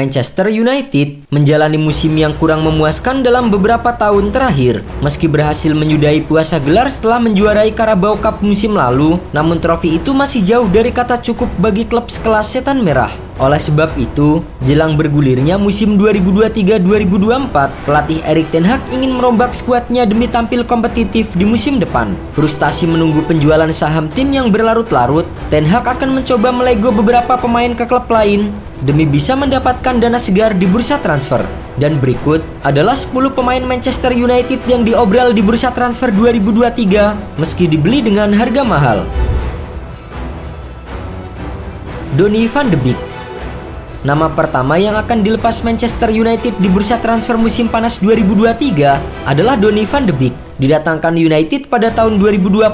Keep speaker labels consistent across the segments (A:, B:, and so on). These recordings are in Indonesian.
A: Manchester United menjalani musim yang kurang memuaskan dalam beberapa tahun terakhir. Meski berhasil menyudahi puasa gelar setelah menjuarai Carabao Cup musim lalu, namun trofi itu masih jauh dari kata cukup bagi klub sekelas Setan Merah. Oleh sebab itu, jelang bergulirnya musim 2023-2024, pelatih Erik ten Hag ingin merombak skuadnya demi tampil kompetitif di musim depan. Frustasi menunggu penjualan saham tim yang berlarut-larut, Ten Hag akan mencoba melego beberapa pemain ke klub lain demi bisa mendapatkan dana segar di bursa transfer. Dan berikut adalah 10 pemain Manchester United yang diobral di bursa transfer 2023 meski dibeli dengan harga mahal. Donny van de Beek. Nama pertama yang akan dilepas Manchester United di bursa transfer musim panas 2023 adalah Donny van de Beek. Didatangkan United pada tahun 2020,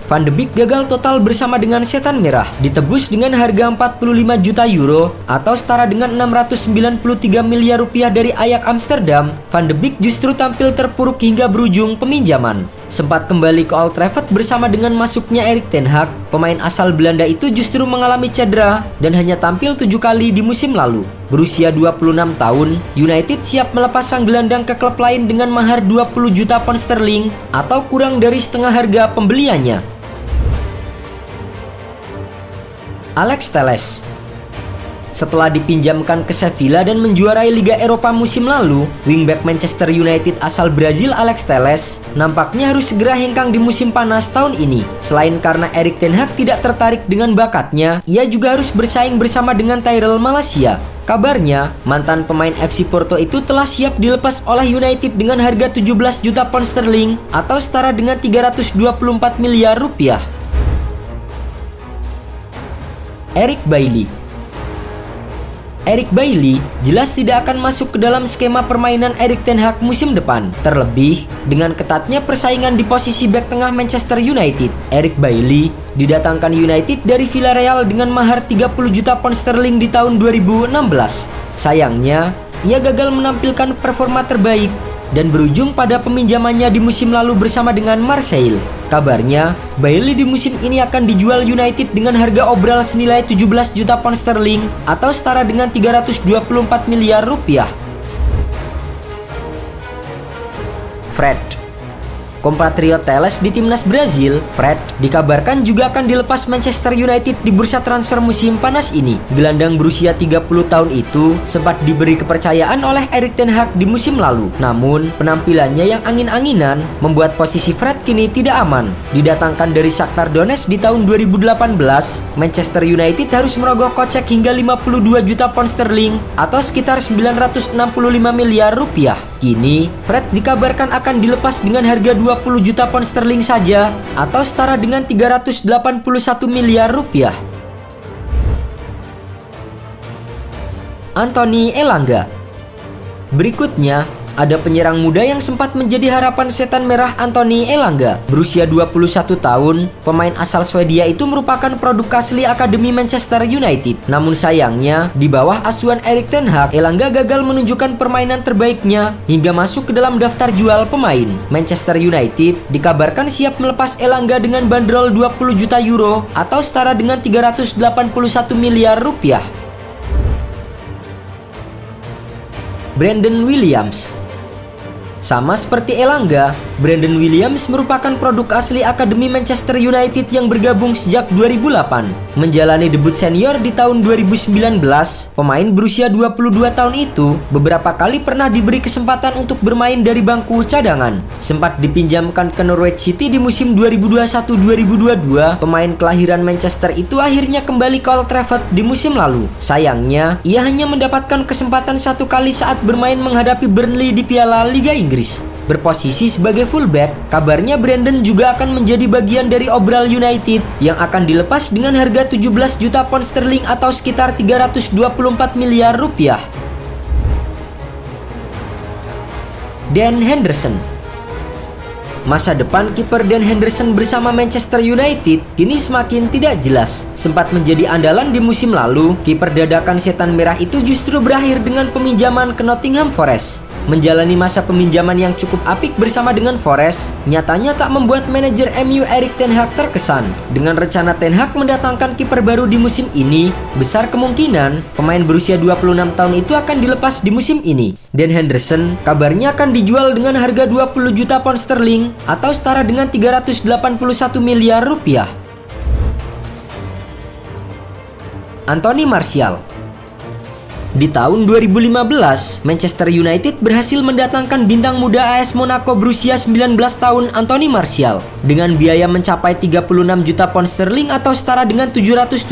A: Van de Beek gagal total bersama dengan Setan Merah, ditebus dengan harga 45 juta euro atau setara dengan 693 miliar rupiah dari Ajax Amsterdam. Van de Beek justru tampil terpuruk hingga berujung peminjaman. Sempat kembali ke Old Trafford bersama dengan masuknya Erik ten Hag, pemain asal Belanda itu justru mengalami cedera dan hanya tampil 7 kali di musim lalu. Berusia 26 tahun, United siap melepas sang gelandang ke klub lain dengan mahar 20 juta pound sterling atau kurang dari setengah harga pembeliannya. Alex Telles. Setelah dipinjamkan ke Sevilla dan menjuarai Liga Eropa musim lalu, wingback Manchester United asal Brazil Alex Telles nampaknya harus segera hengkang di musim panas tahun ini. Selain karena Erik ten Hag tidak tertarik dengan bakatnya, ia juga harus bersaing bersama dengan Tyrell Malacia. Kabarnya, mantan pemain FC Porto itu telah siap dilepas oleh United dengan harga 17 juta pound sterling atau setara dengan 324 miliar rupiah. Eric Bailly. Eric Bailly jelas tidak akan masuk ke dalam skema permainan Erik ten Hag musim depan. Terlebih, dengan ketatnya persaingan di posisi bek tengah Manchester United, Eric Bailly didatangkan United dari Villarreal dengan mahar 30 juta pound sterling di tahun 2016. Sayangnya, ia gagal menampilkan performa terbaik dan berujung pada peminjamannya di musim lalu bersama dengan Marseille. Kabarnya, Bailly di musim ini akan dijual United dengan harga obral senilai 17 juta pound sterling atau setara dengan 324 miliar rupiah. Fred. Kompatriot Telles di timnas Brazil, Fred, dikabarkan juga akan dilepas Manchester United di bursa transfer musim panas ini. Gelandang berusia 30 tahun itu sempat diberi kepercayaan oleh Erik ten Hag di musim lalu. Namun, penampilannya yang angin-anginan membuat posisi Fred kini tidak aman. Didatangkan dari Shakhtar Donetsk di tahun 2018, Manchester United harus merogoh kocek hingga 52 juta pound sterling atau sekitar 965 miliar rupiah. Kini, Fred dikabarkan akan dilepas dengan harga 20 juta pound sterling saja atau setara dengan 381 miliar rupiah. Anthony Elanga. Berikutnya, ada penyerang muda yang sempat menjadi harapan Setan Merah, Anthony Elanga. Berusia 21 tahun, pemain asal Swedia itu merupakan produk asli Akademi Manchester United. Namun sayangnya, di bawah asuhan Erik ten Hag, Elanga gagal menunjukkan permainan terbaiknya hingga masuk ke dalam daftar jual pemain. Manchester United dikabarkan siap melepas Elanga dengan bandrol 20 juta euro atau setara dengan 381 miliar rupiah. Brandon Williams. Sama seperti Elanga, Brandon Williams merupakan produk asli Akademi Manchester United yang bergabung sejak 2008. Menjalani debut senior di tahun 2019, pemain berusia 22 tahun itu beberapa kali pernah diberi kesempatan untuk bermain dari bangku cadangan. Sempat dipinjamkan ke Norwich City di musim 2021-2022, pemain kelahiran Manchester itu akhirnya kembali ke Old Trafford di musim lalu. Sayangnya, ia hanya mendapatkan kesempatan 1 kali saat bermain menghadapi Burnley di Piala Liga Inggris. Berposisi sebagai fullback, kabarnya Brandon juga akan menjadi bagian dari obral United yang akan dilepas dengan harga 17 juta pound sterling atau sekitar 324 miliar rupiah. Dan Henderson. Masa depan kiper Dan Henderson bersama Manchester United kini semakin tidak jelas. Sempat menjadi andalan di musim lalu, kiper dadakan Setan Merah itu justru berakhir dengan peminjaman ke Nottingham Forest. menjalani masa peminjaman yang cukup apik bersama dengan Forest, nyatanya tak membuat manajer MU Erik ten Hag terkesan. Dengan rencana Ten Hag mendatangkan kiper baru di musim ini, besar kemungkinan pemain berusia 26 tahun itu akan dilepas di musim ini. Dan Henderson kabarnya akan dijual dengan harga 20 juta pound sterling atau setara dengan 381 miliar rupiah. Anthony Martial. Di tahun 2015, Manchester United berhasil mendatangkan bintang muda AS Monaco berusia 19 tahun Anthony Martial dengan biaya mencapai 36 juta pound sterling atau setara dengan 777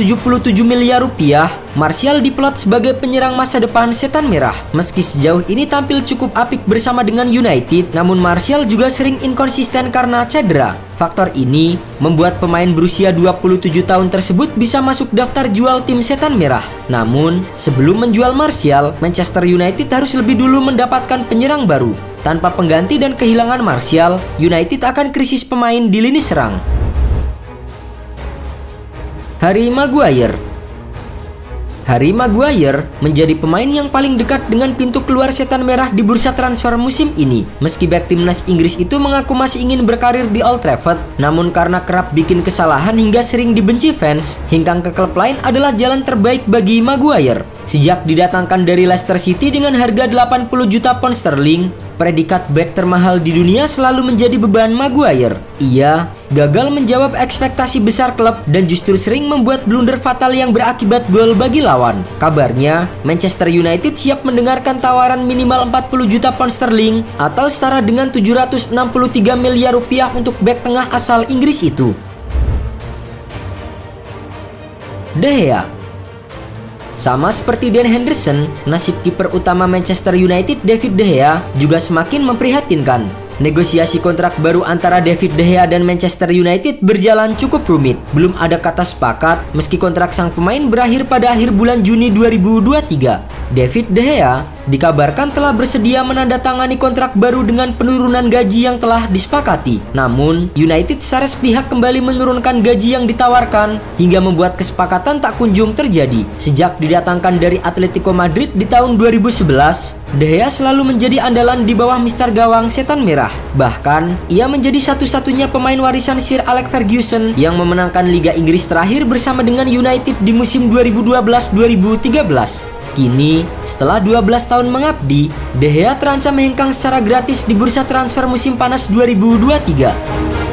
A: miliar rupiah. Martial diplot sebagai penyerang masa depan Setan Merah. Meski sejauh ini tampil cukup apik bersama dengan United, namun Martial juga sering inkonsisten karena cedera. Faktor ini membuat pemain berusia 27 tahun tersebut bisa masuk daftar jual tim Setan Merah. Namun, sebelum menjual Martial, Manchester United harus lebih dulu mendapatkan penyerang baru. Tanpa pengganti dan kehilangan Martial, United akan krisis pemain di lini serang. Harry Maguire. Harry Maguire menjadi pemain yang paling dekat dengan pintu keluar Setan Merah di bursa transfer musim ini. Meski bek timnas Inggris itu mengaku masih ingin berkarir di Old Trafford, namun karena kerap bikin kesalahan hingga sering dibenci fans, hingga ke klub lain adalah jalan terbaik bagi Maguire. Sejak didatangkan dari Leicester City dengan harga 80 juta pound sterling, predikat bek termahal di dunia selalu menjadi beban Maguire. Ia gagal menjawab ekspektasi besar klub dan justru sering membuat blunder fatal yang berakibat gol bagi lawan. Kabarnya, Manchester United siap mendengarkan tawaran minimal 40 juta pound sterling atau setara dengan 763 miliar rupiah untuk bek tengah asal Inggris itu. De Gea. Sama seperti Dan Henderson, nasib kiper utama Manchester United David De Gea juga semakin memprihatinkan. Negosiasi kontrak baru antara David De Gea dan Manchester United berjalan cukup rumit. Belum ada kata sepakat meski kontrak sang pemain berakhir pada akhir bulan Juni 2023. David De Gea dikabarkan telah bersedia menandatangani kontrak baru dengan penurunan gaji yang telah disepakati. Namun, United secara sepihak kembali menurunkan gaji yang ditawarkan hingga membuat kesepakatan tak kunjung terjadi. Sejak didatangkan dari Atletico Madrid di tahun 2011, De Gea selalu menjadi andalan di bawah mister gawang Setan Merah. Bahkan, ia menjadi satu-satunya pemain warisan Sir Alex Ferguson yang memenangkan Liga Inggris terakhir bersama dengan United di musim 2012-2013. Kini, setelah 12 tahun mengabdi, De Gea terancam hengkang secara gratis di bursa transfer musim panas 2023.